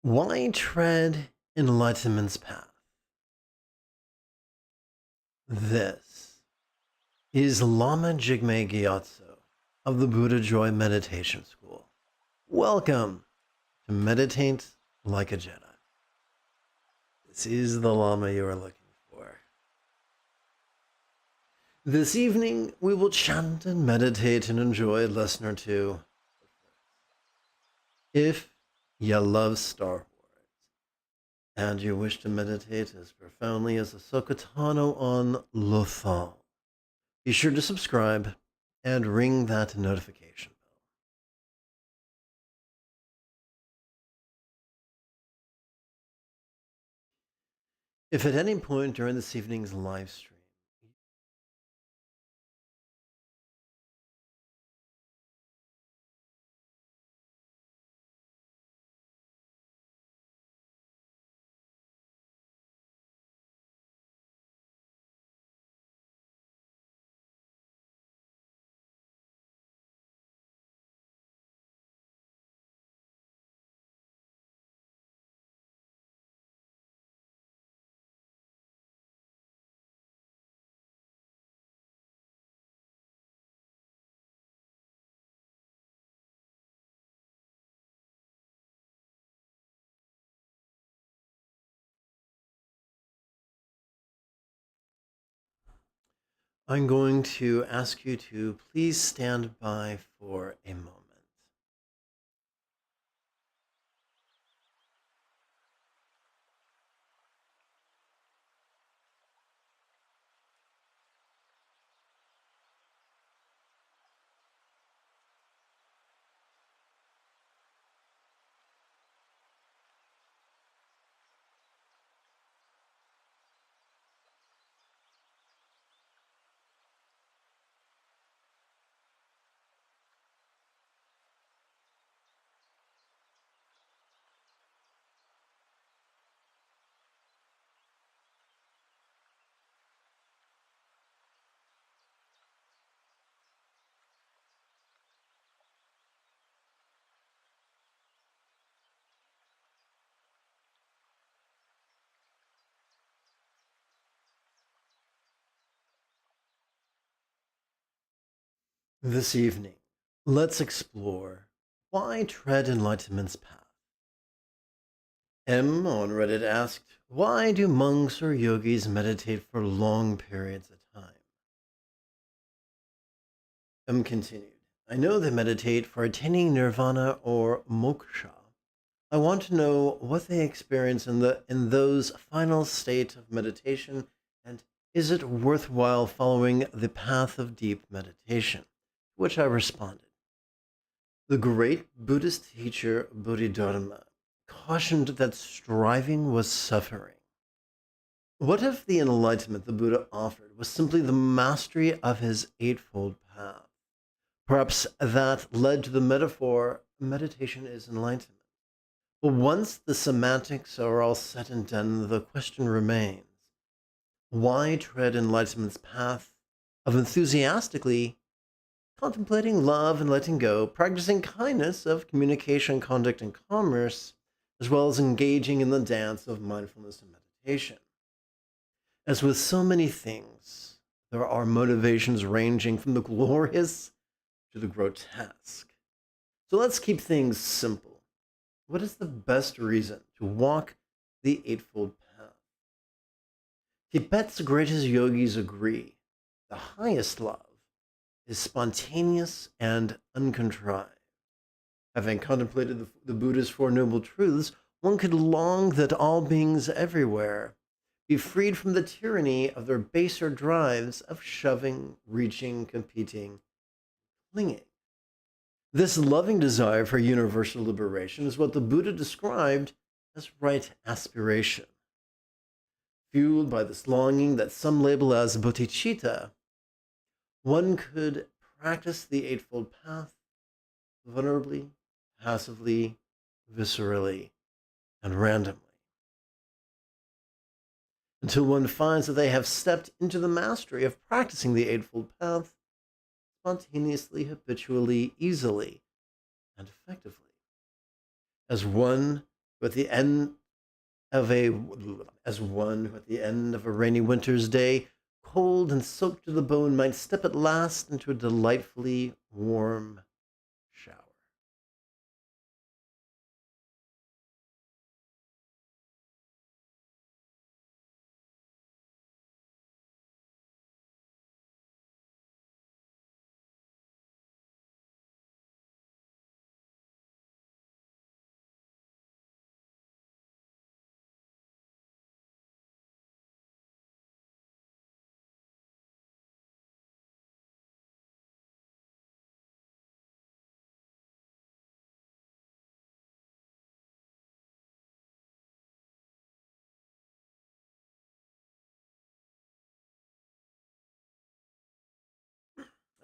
Why tread Enlightenment's path? This is Lama Jigme Gyatso of the Buddha Joy Meditation School. Welcome to Meditate Like a Jedi. This is the Lama you are looking for. This evening, we will chant and meditate and enjoy a lesson or two. If you love Star Wars, and you wish to meditate as profoundly as Ahsoka Tano on Lothal, be sure to subscribe and ring that notification bell. If at any point during this evening's live stream I'm going to ask you to please stand by for a moment. This evening, let's explore why tread Enlightenment's path. M on Reddit asked, why do monks or yogis meditate for long periods of time? M continued, I know they meditate for attaining nirvana or moksha. I want to know what they experience in those final states of meditation, and is it worthwhile following the path of deep meditation? To which I responded, the great Buddhist teacher Bodhidharma cautioned that striving was suffering. What if the enlightenment the Buddha offered was simply the mastery of his eightfold path? Perhaps that led to the metaphor, meditation is enlightenment. But once the semantics are all said and done, the question remains, why tread enlightenment's path of enthusiastically contemplating love and letting go, practicing kindness of communication, conduct, and commerce, as well as engaging in the dance of mindfulness and meditation? As with so many things, there are motivations ranging from the glorious to the grotesque. So let's keep things simple. What is the best reason to walk the Eightfold Path? Tibet's greatest yogis agree the highest love is spontaneous and uncontrived. Having contemplated the Buddha's Four Noble Truths, one could long that all beings everywhere be freed from the tyranny of their baser drives of shoving, reaching, competing, clinging. This loving desire for universal liberation is what the Buddha described as right aspiration. Fueled by this longing that some label as bodhicitta, one could practice the Eightfold Path vulnerably, passively, viscerally, and randomly, until one finds that they have stepped into the mastery of practicing the Eightfold Path spontaneously, habitually, easily, and effectively. As one At the end of as one who at the end of a rainy winter's day, cold and soaked to the bone, might step at last into a delightfully warm shower.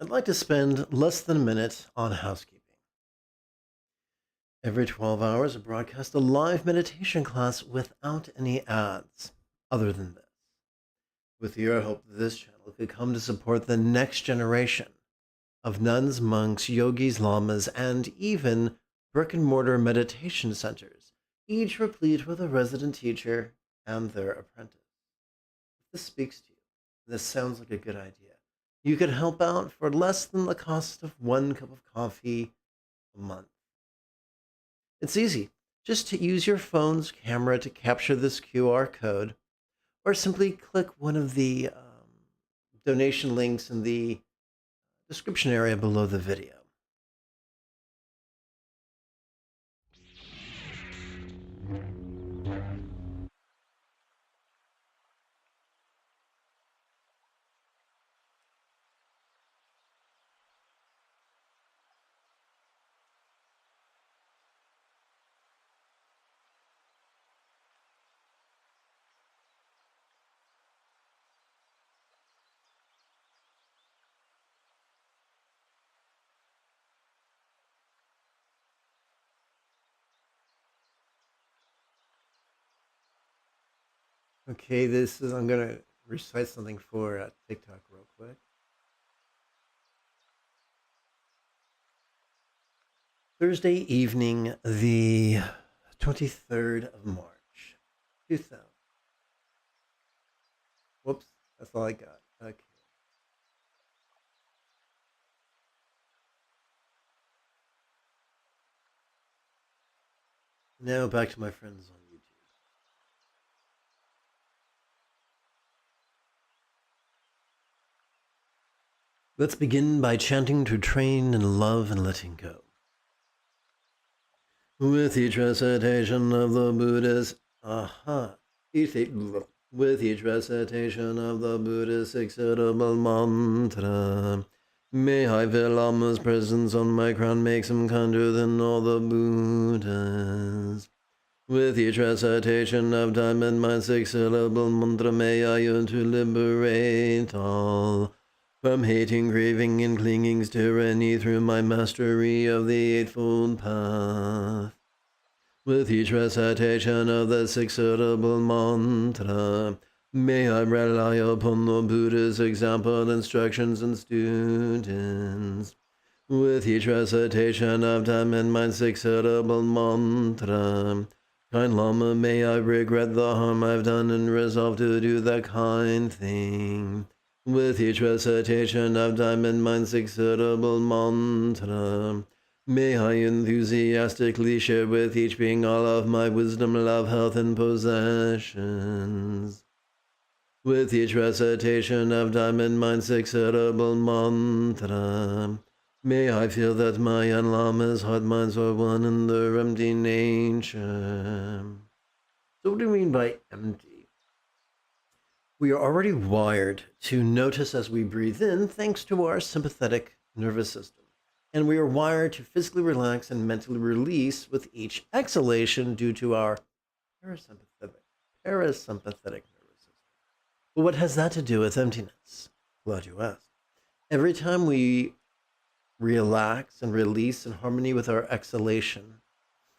I'd like to spend less than a minute on housekeeping. Every 12 hours, I broadcast a live meditation class without any ads, other than this. With your help, this channel could come to support the next generation of nuns, monks, yogis, lamas, and even brick-and-mortar meditation centers, each replete with a resident teacher and their apprentice. If this speaks to you, this sounds like a good idea, you could help out for less than the cost of 1 cup of coffee a month. It's easy. Just to use your phone's camera to capture this QR code, or simply click one of the donation links in the description area below the video. Okay, I'm going to recite something for TikTok real quick. Thursday evening, the 23rd of March, 2000. Whoops, that's all I got. Okay. Now back to my friends on YouTube. Let's begin by chanting to train in love and letting go. With each recitation of the Buddha's with each recitation of the Buddha's suitable mantra, may I feel Lama's presence on my crown makes him kinder than all the Buddhas. With each recitation of time and my 6-syllable mantra, may I yearn to liberate all from hating, craving, and clinging's tyranny through my mastery of the Eightfold Path. With each recitation of the 6-syllable mantra, may I rely upon the Buddha's example, instructions, and students. With each recitation of time and my 6-syllable mantra, kind Lama, may I regret the harm I've done and resolve to do the kind thing. With each recitation of time and mind 6-syllable mantra, may I enthusiastically share with each being all of my wisdom, love, health, and possessions. With each recitation of time and mind 6-syllable mantra, may I feel that my and Lama's heart minds are one in their empty nature. So what do you mean by empty? We are already wired to notice as we breathe in thanks to our sympathetic nervous system. And we are wired to physically relax and mentally release with each exhalation due to our parasympathetic nervous system. But what has that to do with emptiness? Glad you asked. Every time we relax and release in harmony with our exhalation,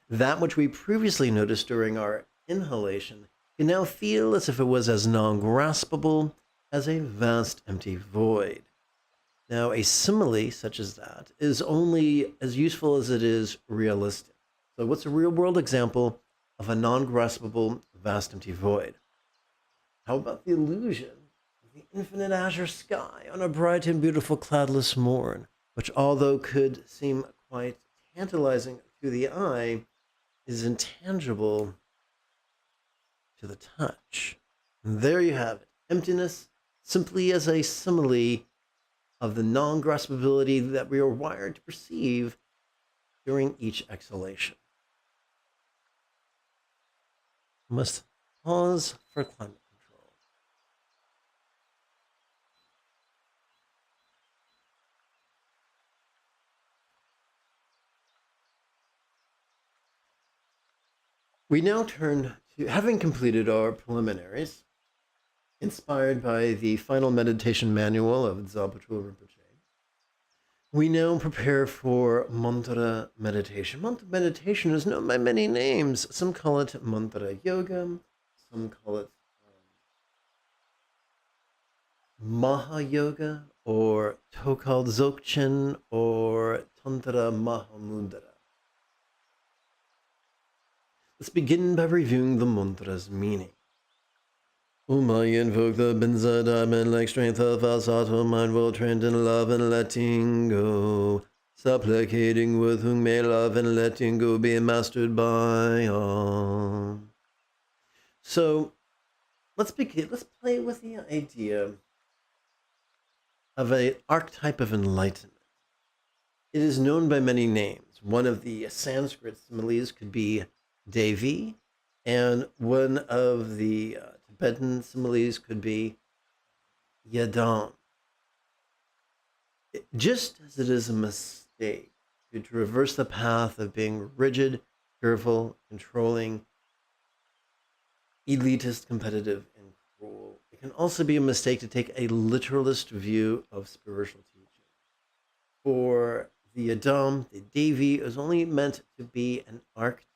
that which we previously noticed during our inhalation can now feel as if it was as non-graspable as a vast empty void. Now, a simile such as that is only as useful as it is realistic. So what's a real-world example of a non-graspable, vast empty void? How about the illusion of the infinite azure sky on a bright and beautiful cloudless morn, which, although could seem quite tantalizing to the eye, is intangible to the touch? And there you have it. Emptiness simply as a simile of the non-graspability that we are wired to perceive during each exhalation. We must pause for climate control. We now turn to, having completed our preliminaries, inspired by the final meditation manual of Zabutul Rinpoche, we now prepare for mantra meditation. Mantra meditation is known by many names. Some call it mantra yoga, some call it Maha Yoga, or Tokal Dzogchen, or Tantra Mahamudra. Let's begin by reviewing the mantra's meaning. I invoke the Benza diamond like strength of our subtle mind will trained in love and letting go, supplicating with whom may love and letting go be mastered by all. So let's begin. Let's play with the idea of an archetype of enlightenment. It is known by many names. One of the Sanskrit similes could be Devi, and one of the Tibetan similes could be Yadam. Just as it is a mistake to traverse the path of being rigid, fearful, controlling, elitist, competitive, and cruel, it can also be a mistake to take a literalist view of spiritual teaching. For the Yadam, the Devi is only meant to be an archetype,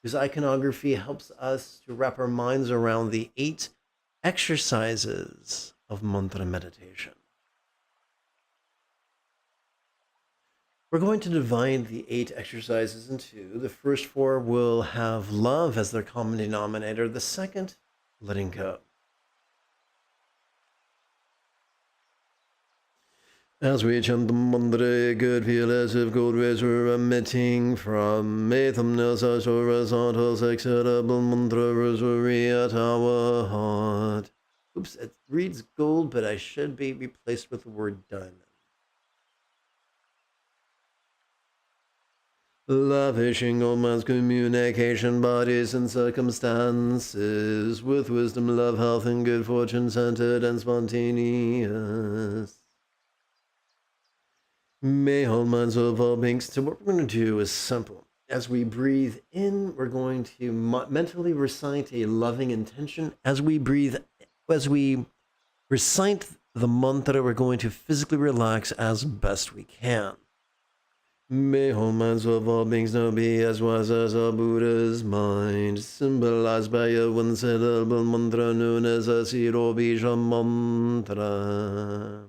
whose iconography helps us to wrap our minds around the 8 exercises of mantra meditation. We're going to divide the 8 exercises into. The first 4 will have love as their common denominator. The second, letting go. As we chant the mantra, it could feel as if gold rays were emitting from a thumbnail such horizontal acceptable mantra rosary at our heart. Oops, it reads gold, but I should be replaced with the word diamond. Lavishing all man's communication, bodies, and circumstances with wisdom, love, health, and good fortune, centered and spontaneous. May all minds of all beings. So what we're going to do is simple. As we breathe in, we're going to mentally recite a loving intention. As we recite the mantra, we're going to physically relax as best we can. May all minds of all beings now be as wise as our Buddha's mind, symbolized by a one-syllable mantra known as a Siro Bija mantra.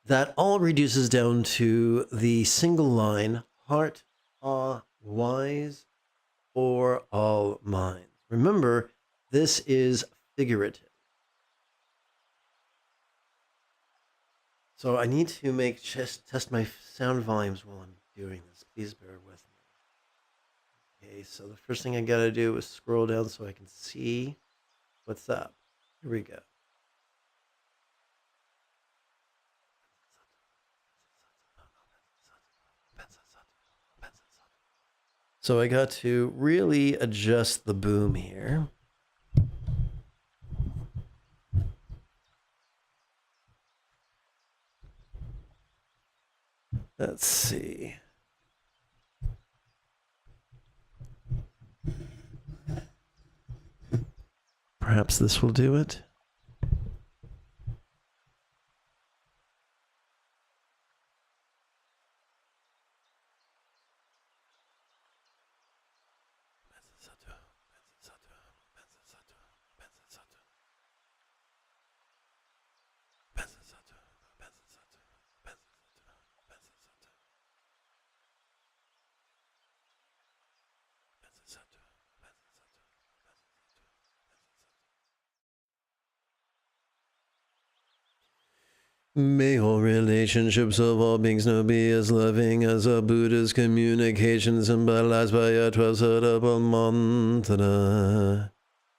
That all reduces down to the single line, heart, wise, or all minds. Remember, this is figurative. So I need to test my sound volumes while I'm doing this. Please bear with me. Okay, so the first thing I gotta do is scroll down so I can see what's up. Here we go. So I got to really adjust the boom here. Let's see. Perhaps this will do it. May all relationships of all beings know be as loving as a Buddha's communication symbolized by a 12-syllable mantra.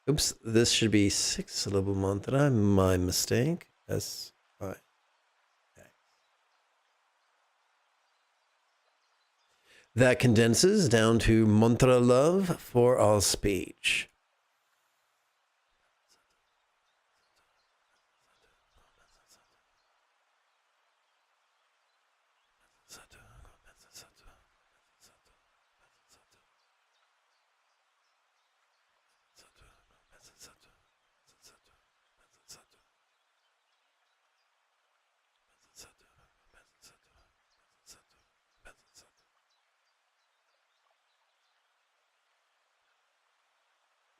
Oops, this should be 6-syllable mantra. My mistake. That's fine. Okay. That condenses down to mantra love for all speech.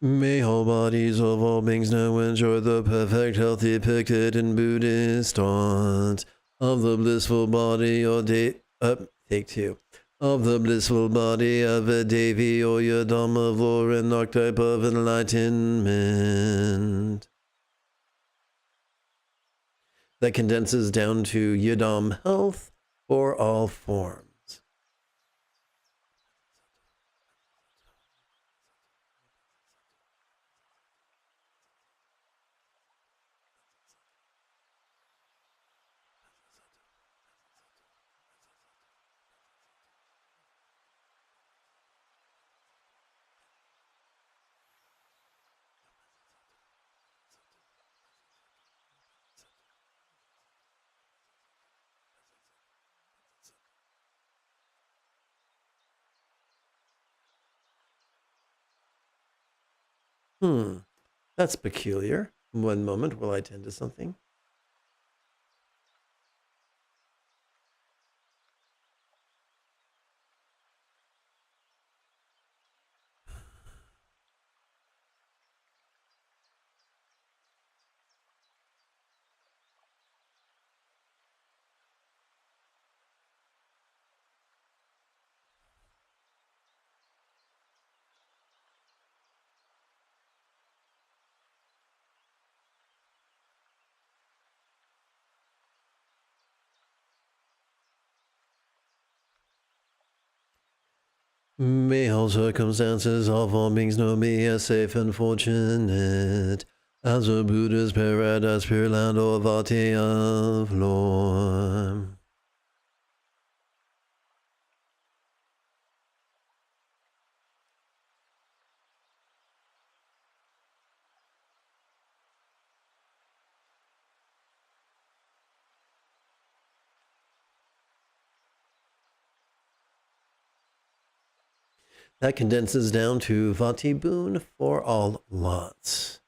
May all bodies of all beings now enjoy the perfect health depicted in Buddhist thought of the blissful body or take two. Of the blissful body of a Devi or Yadam of lore and archetype of enlightenment. That condenses down to Yadam health for all forms. That's peculiar. One moment while I tend to something. May all circumstances of all beings know me as safe and fortunate as a Buddha's paradise, pure land or vati of lore. That condenses down to Vati boon for all lots.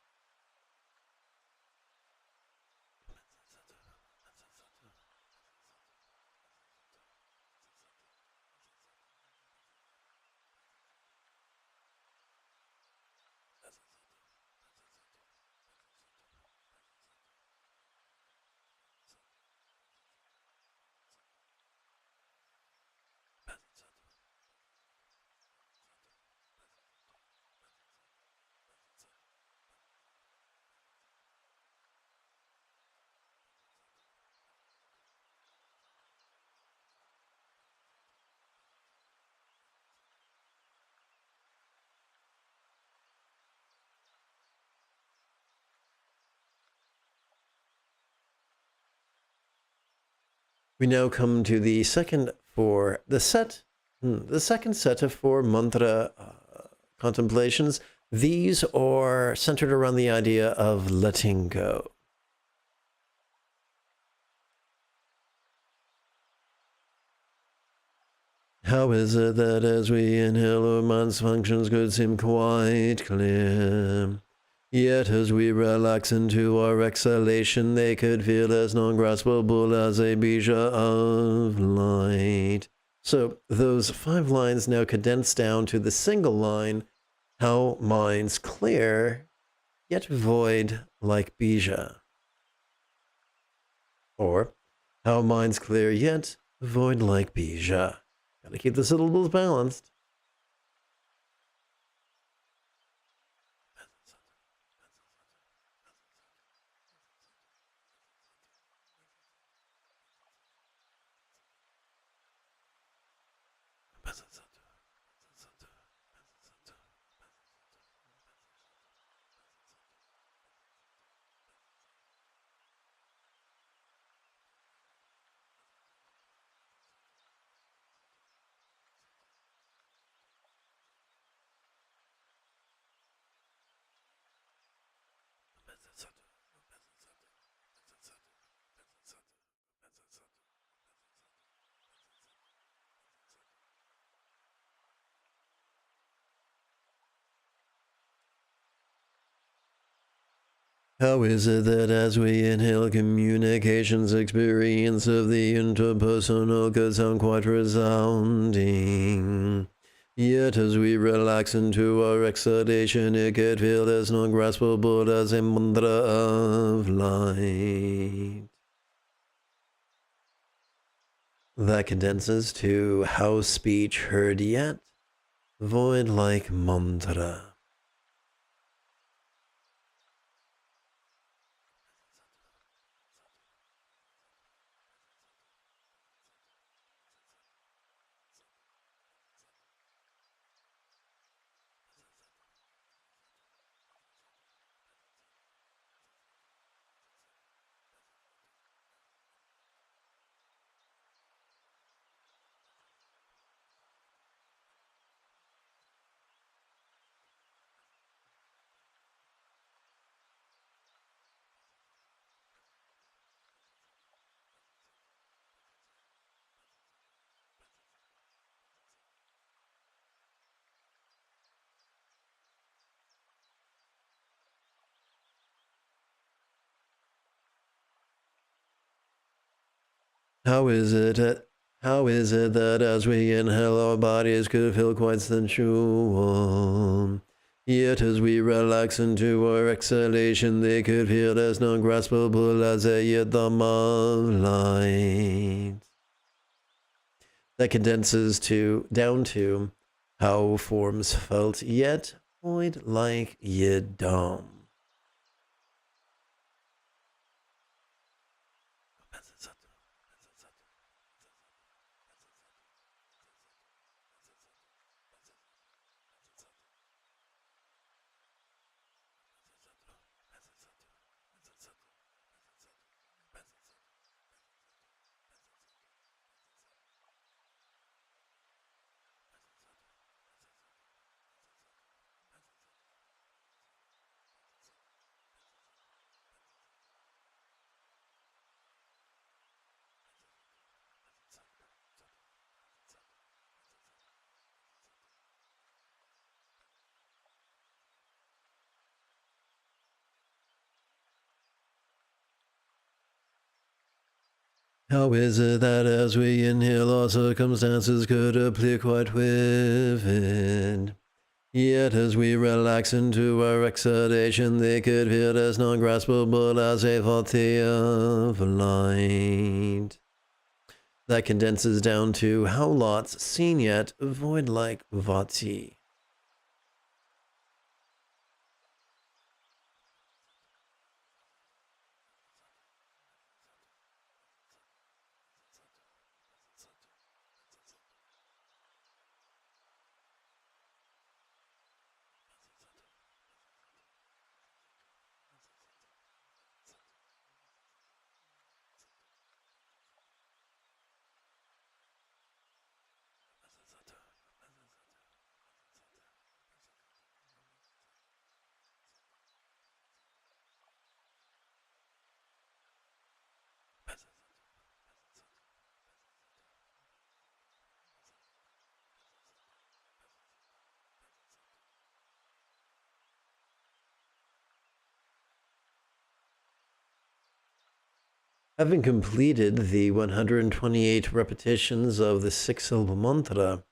We now come to the second set of four mantra contemplations. These are centered around the idea of letting go. How is it that as we inhale, our mind's functions could seem quite clear? Yet as we relax into our exhalation, they could feel as non-graspable as a bija of light. So those 5 lines now condense down to the single line, how minds clear, yet void like bija. Or, how minds clear, yet void like bija. Gotta keep the syllables balanced. How is it that as we inhale, communications experience of the interpersonal could sound quite resounding? Yet as we relax into our exhalation, it could feel as non-graspable as a mantra of light. That condenses to how speech heard yet, void like mantra. How is it that as we inhale, our bodies could feel quite sensual? Yet as we relax into our exhalation, they could feel as non-graspable as a rhythm of light. That condenses down to how forms felt, yet void like yidam. How is it that as we inhale, our circumstances could appear quite vivid? Yet as we relax into our exhalation, they could feel as non-graspable as a body of light. That condenses down to how lots seen yet void like vati. Having completed the 128 repetitions of the six-syllable mantra,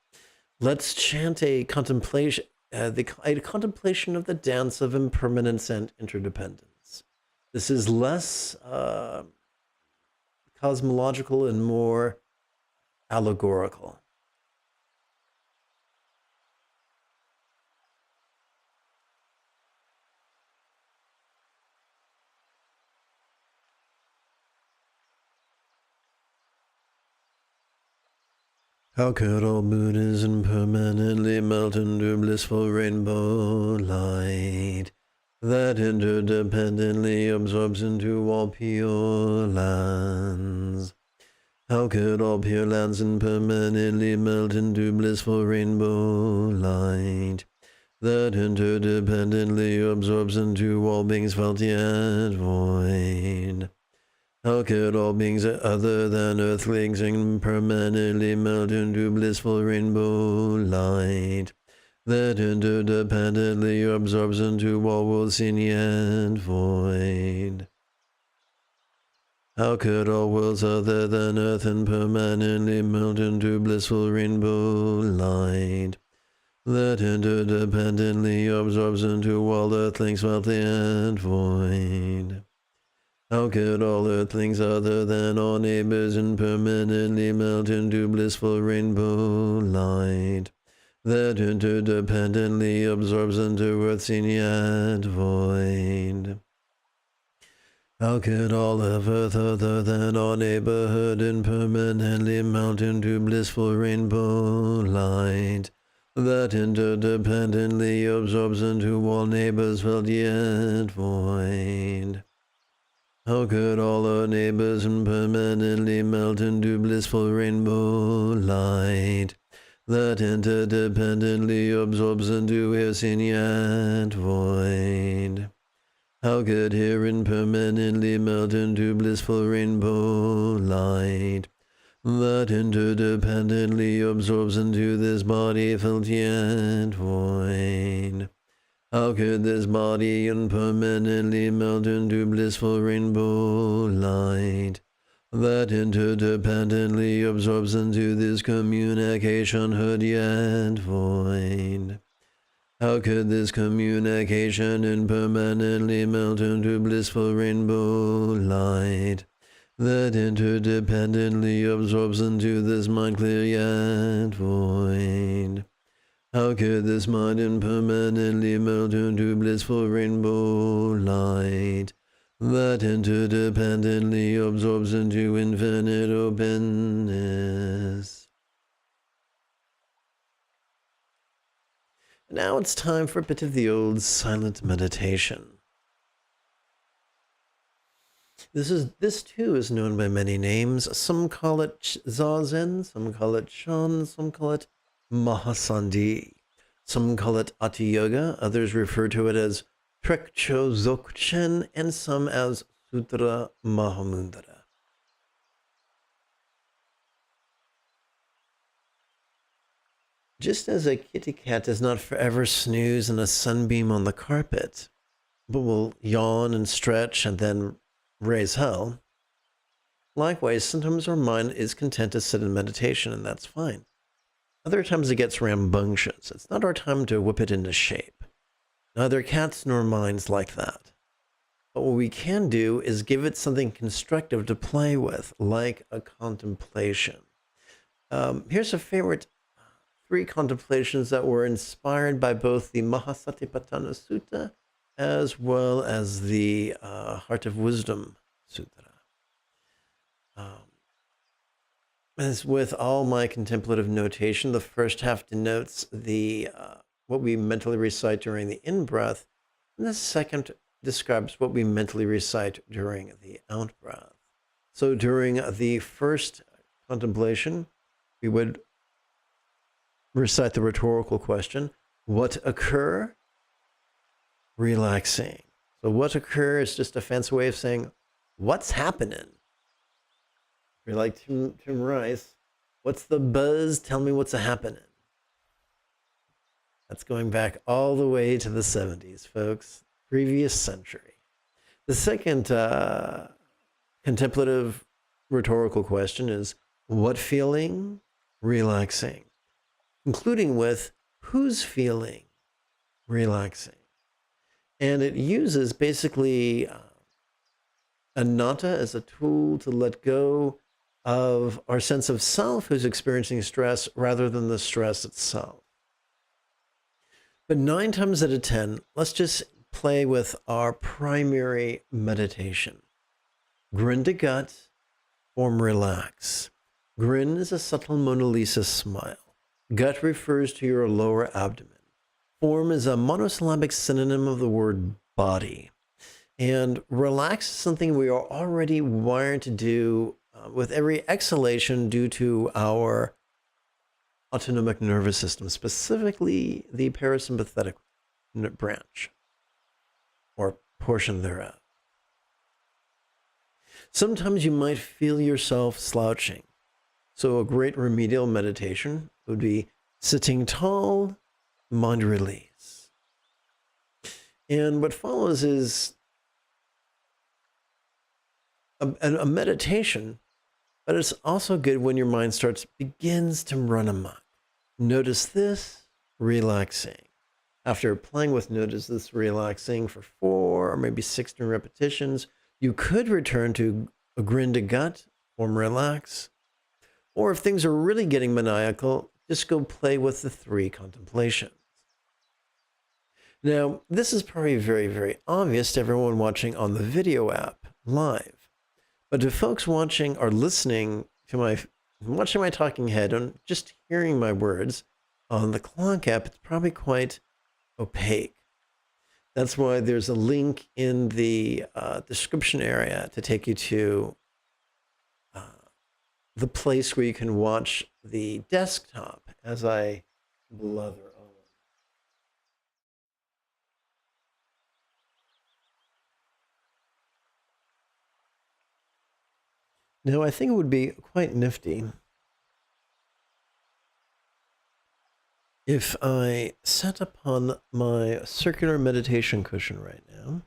let's chant a contemplation of the dance of impermanence and interdependence. This is less cosmological and more allegorical. How could all Buddhism permanently melt into blissful rainbow light that interdependently absorbs into all pure lands? How could all pure lands impermanently melt into blissful rainbow light that interdependently absorbs into all beings felt yet void? How could all beings other than earthlings impermanently melt into blissful rainbow light that interdependently absorbs into all worlds seen yet void? How could all worlds other than earth impermanently melt into blissful rainbow light that interdependently absorbs into all earthlings felt yet void? How could all earthlings other than all neighbors impermanently melt into blissful rainbow light that interdependently absorbs into earth seen yet void? How could all of earth other than all neighborhood impermanently melt into blissful rainbow light that interdependently absorbs into all neighbors felt yet void? How could all our neighbors impermanently melt into blissful rainbow light that interdependently absorbs into air seen yet void? How could here impermanently melt into blissful rainbow light that interdependently absorbs into this body felt yet void? How could this body impermanently melt into blissful rainbow light that interdependently absorbs into this communication heard yet void? How could this communication impermanently melt into blissful rainbow light that interdependently absorbs into this mind clear yet void? How could this mind impermanently melt into blissful rainbow light that interdependently absorbs into infinite openness? Now it's time for a bit of the old silent meditation. This too is known by many names. Some call it Zazen, some call it Shan, some call it Mahasandhi. Some call it Ati Yoga, others refer to it as Trekcho Dzogchen, and some as Sutra Mahamudra. Just as a kitty cat does not forever snooze in a sunbeam on the carpet, but will yawn and stretch and then raise hell, likewise, sometimes our mind is content to sit in meditation, and that's fine. Other times it gets rambunctious. It's not our time to whip it into shape. Neither cats nor minds like that. But what we can do is give it something constructive to play with, like a contemplation. Here's a favorite 3 contemplations that were inspired by both the Mahasatipatthana Sutta as well as the Heart of Wisdom Sutra. As with all my contemplative notation, the first half denotes the what we mentally recite during the in-breath, and the second describes what we mentally recite during the out-breath. So during the first contemplation, we would recite the rhetorical question, what occur? Relaxing. So what occur is just a fancy way of saying, what's happening? If you're like Tim Rice, what's the buzz? Tell me what's a-happening. That's going back all the way to the 70s, folks. Previous century. The second contemplative rhetorical question is, what feeling? Relaxing. Concluding with, who's feeling? Relaxing. And it uses basically anatta as a tool to let go of our sense of self who's experiencing stress rather than the stress itself. But 9 times out of 10, let's just play with our primary meditation. Grin to gut, form relax. Grin is a subtle Mona Lisa smile. Gut refers to your lower abdomen. Form is a monosyllabic synonym of the word body. And relax is something we are already wired to do with every exhalation due to our autonomic nervous system, specifically the parasympathetic branch or portion thereof. Sometimes you might feel yourself slouching. So a great remedial meditation would be sitting tall, mind release. And what follows is a meditation, but it's also good when your mind begins to run amok. Notice this, relaxing. After playing with notice this relaxing for 4 or maybe 16 repetitions, you could return to a grin to gut, form relax. Or if things are really getting maniacal, just go play with the 3 contemplations. Now, this is probably very, very obvious to everyone watching on the video app live. But to folks watching or listening to watching my talking head and just hearing my words on the clock app, it's probably quite opaque. That's why there's a link in the description area to take you to the place where you can watch the desktop as I blather on. Now, I think it would be quite nifty if I sat upon my circular meditation cushion right now.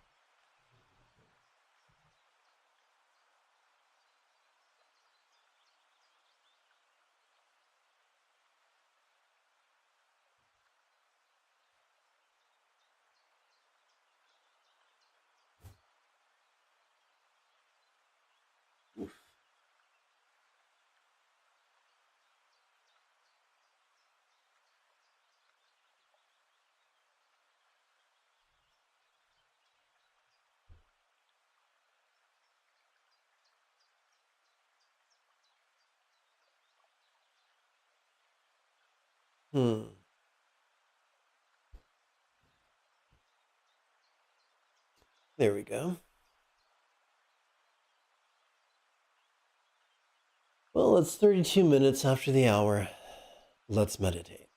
There we go. Well, it's 32 minutes after the hour. Let's meditate.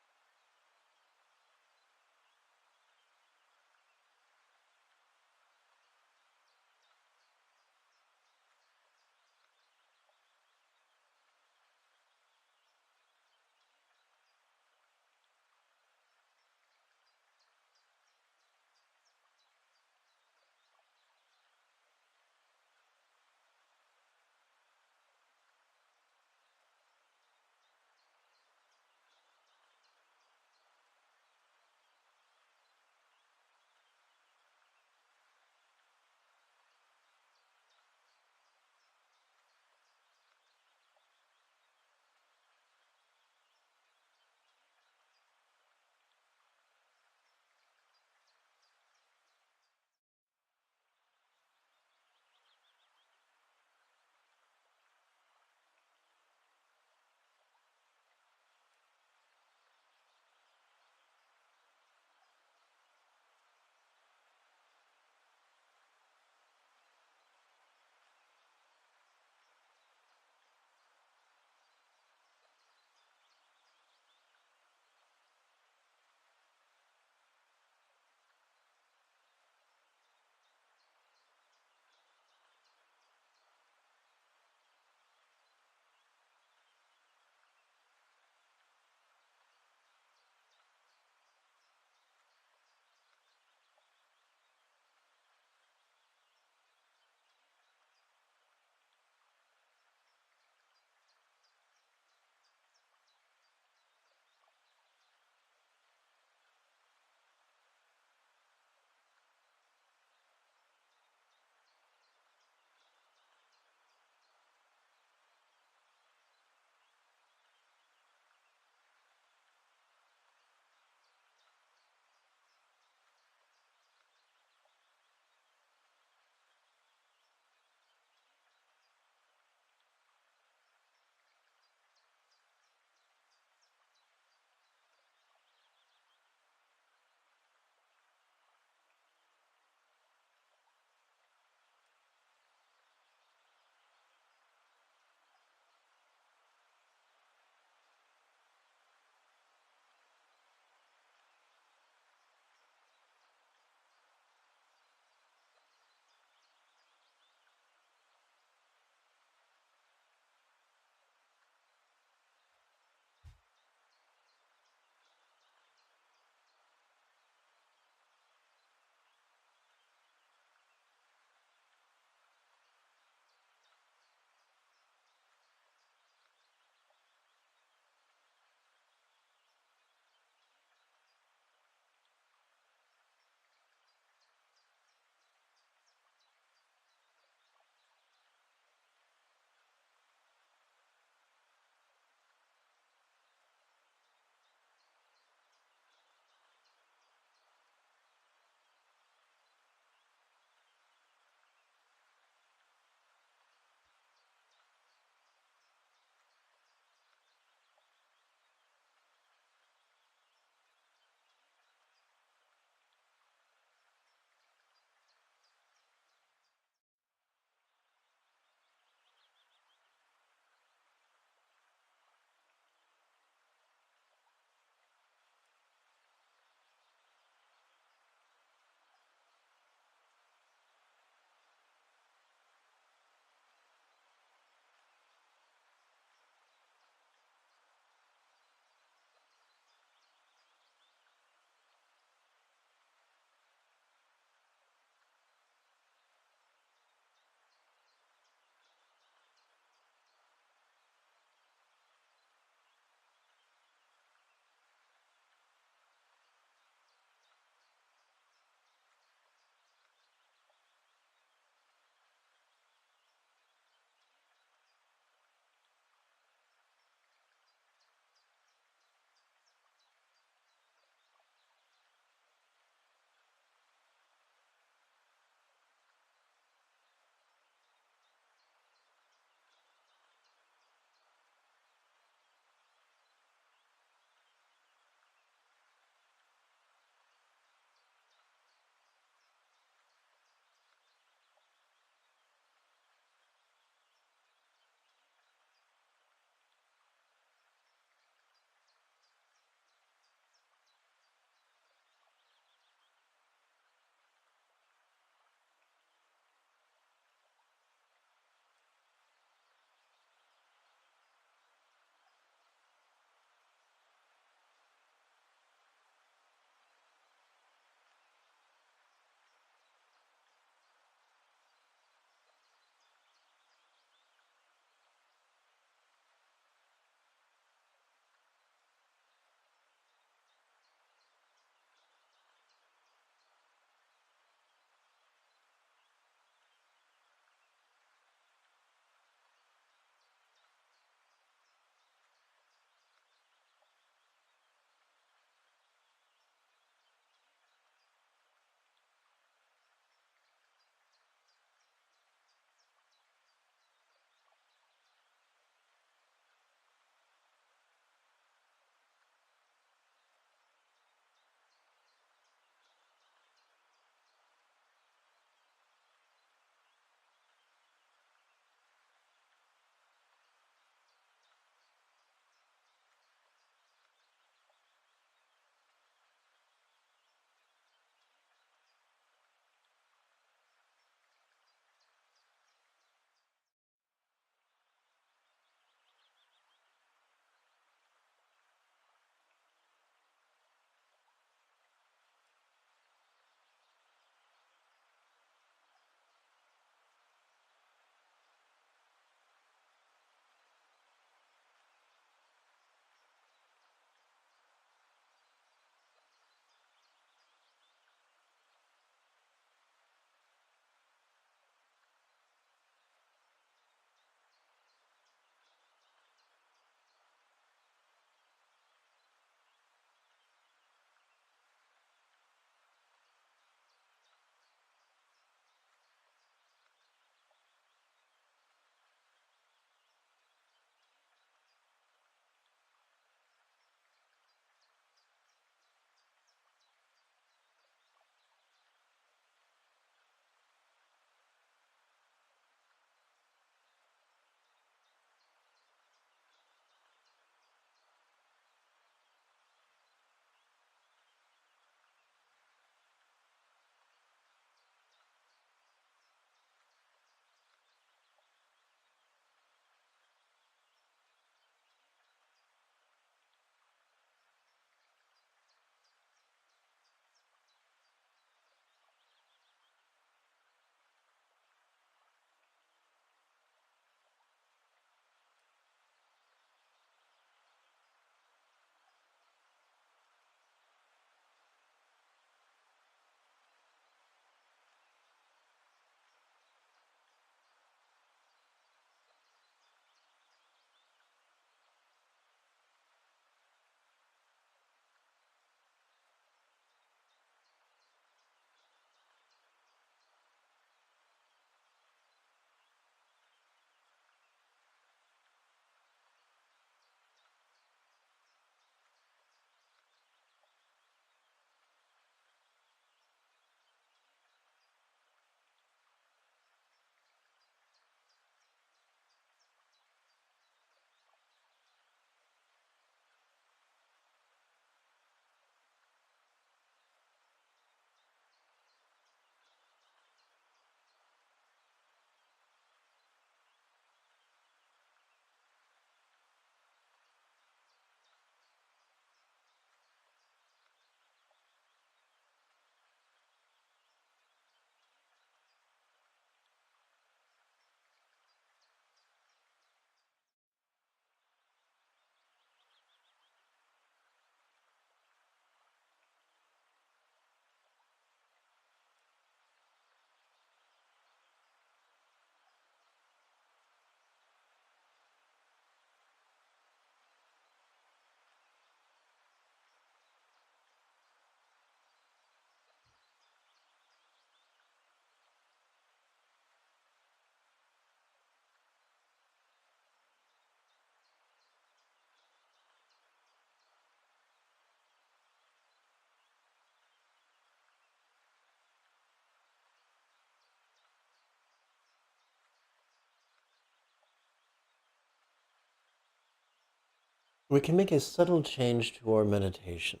We can make a subtle change to our meditation.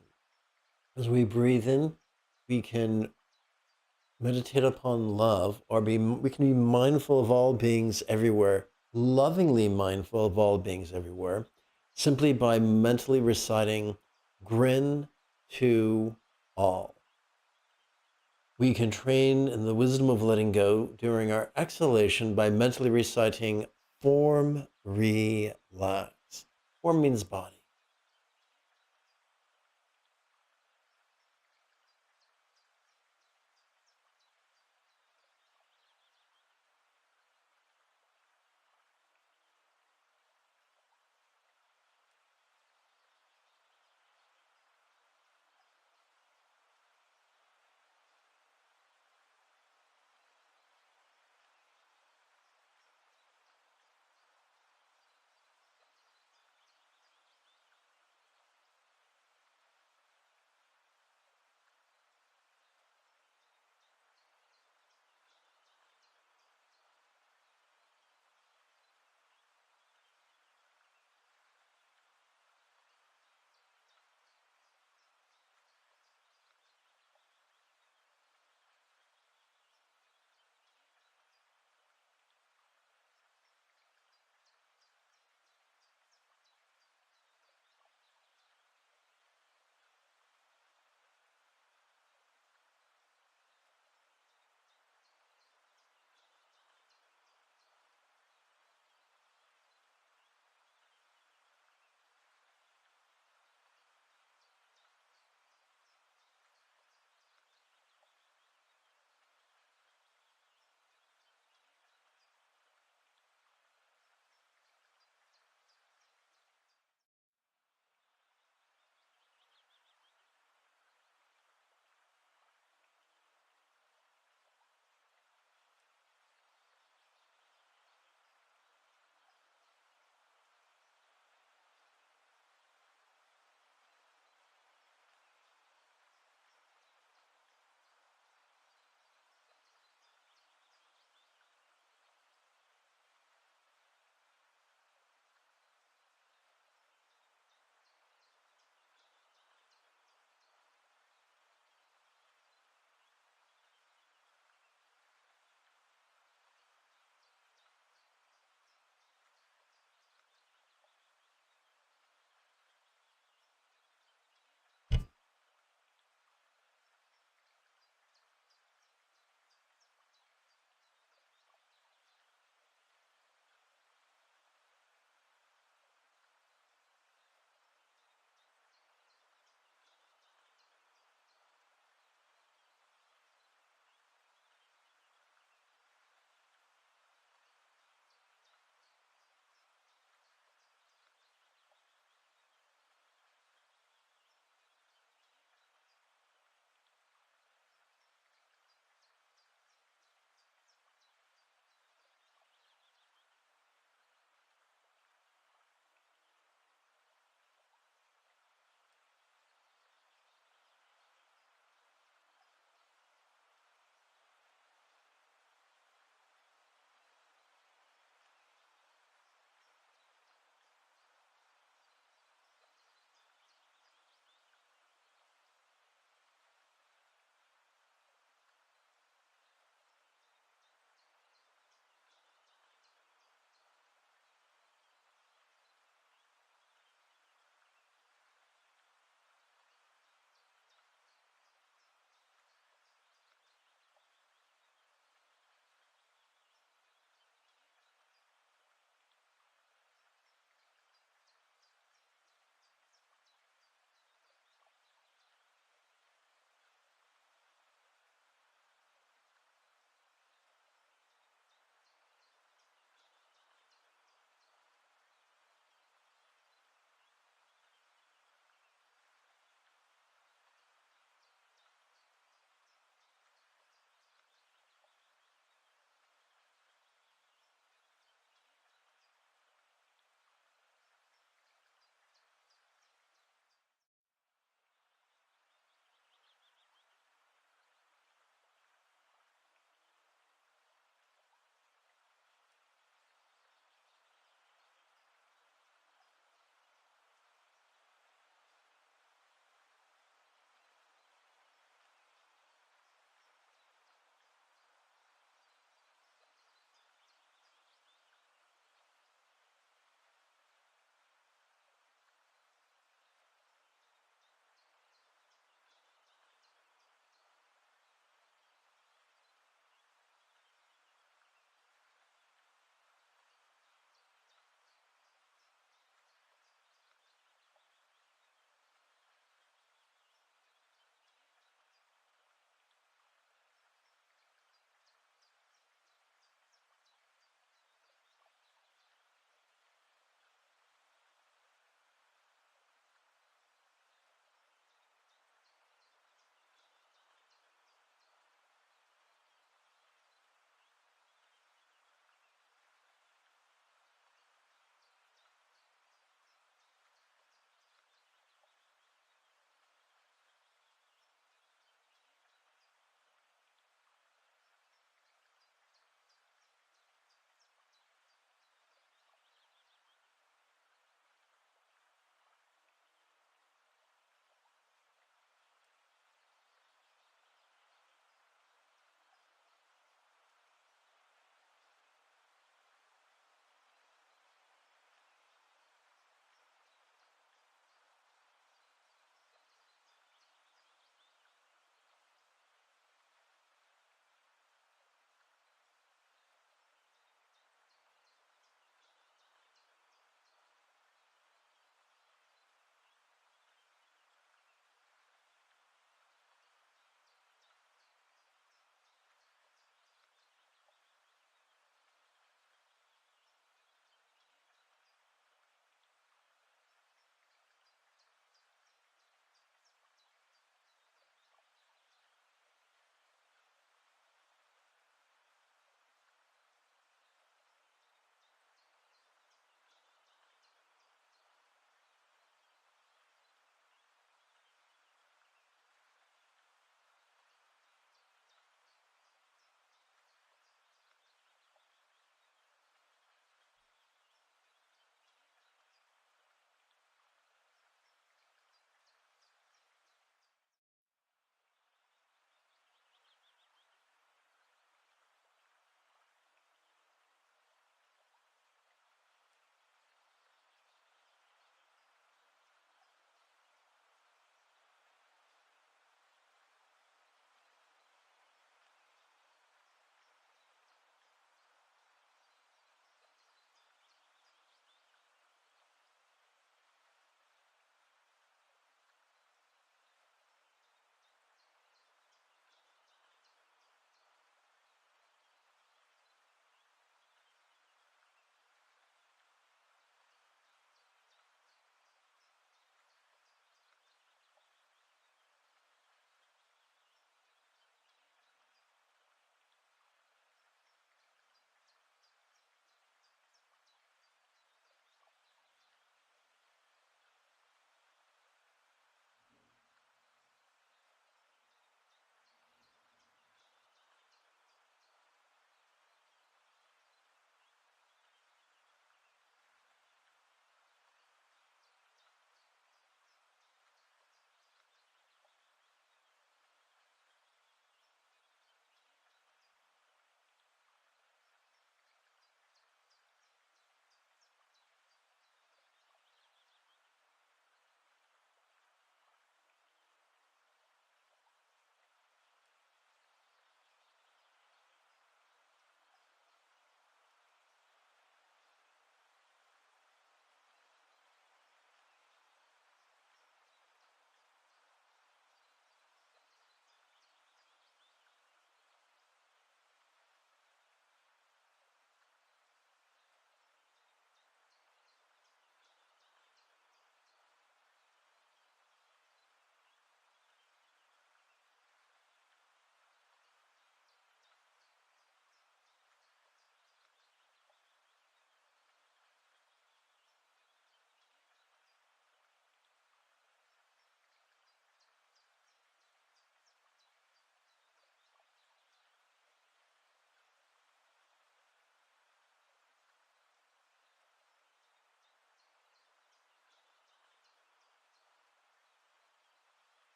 As we breathe in, we can meditate upon love, or we can be mindful of all beings everywhere, lovingly mindful of all beings everywhere, simply by mentally reciting grin to all. We can train in the wisdom of letting go during our exhalation by mentally reciting form relax. Form means body.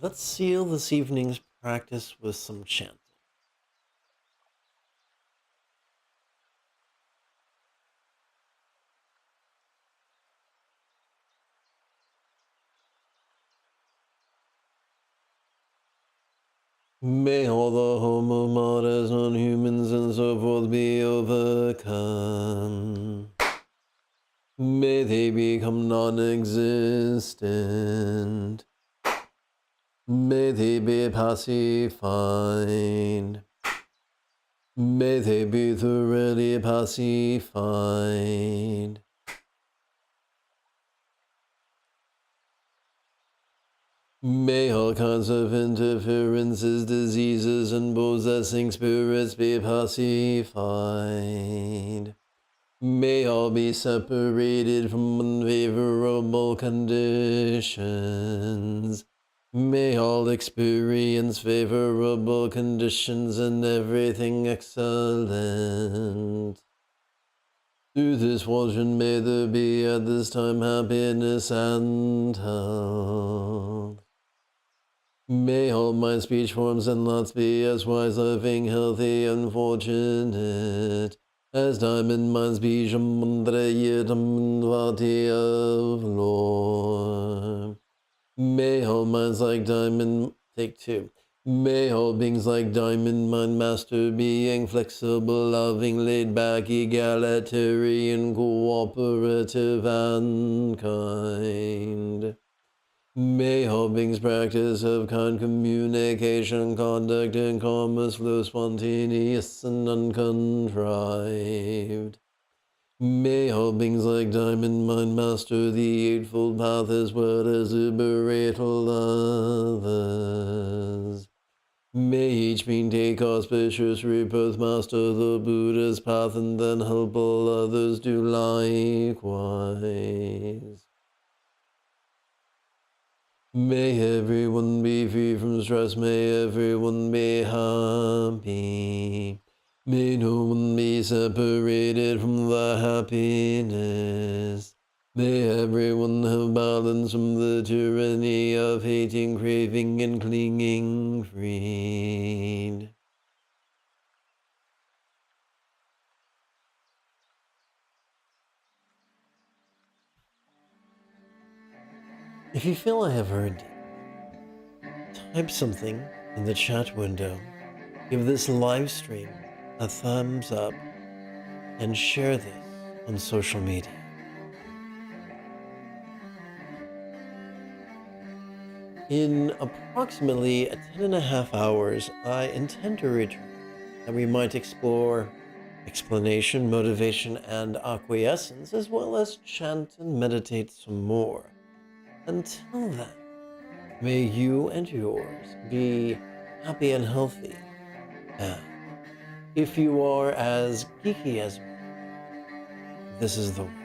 let's seal this evening's practice with some chanting. May all the homo models, non-humans, and so forth be overcome. May they become non-existent. May they be pacified. May they be thoroughly pacified. May all kinds of interferences, diseases, and possessing spirits be pacified. May all be separated from unfavorable conditions. May all experience favorable conditions and everything excellent. Through this fortune may there be at this time happiness and health. May all my speech forms and thoughts be as wise, loving, healthy, and fortunate as diamond minds be Vati of Lord. May all minds like diamond, take two. May all beings like diamond mind master being flexible, loving, laid back, egalitarian, cooperative, and kind. May all beings practice of kind communication, conduct, and commerce flow spontaneous and uncontrived. May all beings like diamond mind master the eightfold path as well as liberate all others. May each being take auspicious rebirth, master the Buddha's path, and then help all others do likewise. May everyone be free from stress, may everyone be happy. May no one be separated from the happiness. May everyone have balance from the tyranny of hating, craving, and clinging freed. If you feel I have heard deep, type something in the chat window, give this live stream a thumbs up, and share this on social media. In approximately 10.5 hours, I intend to return, and we might explore explanation, motivation, and acquiescence, as well as chant and meditate some more. Until then, may you and yours be happy and healthy. And if you are as geeky as me, this is the way.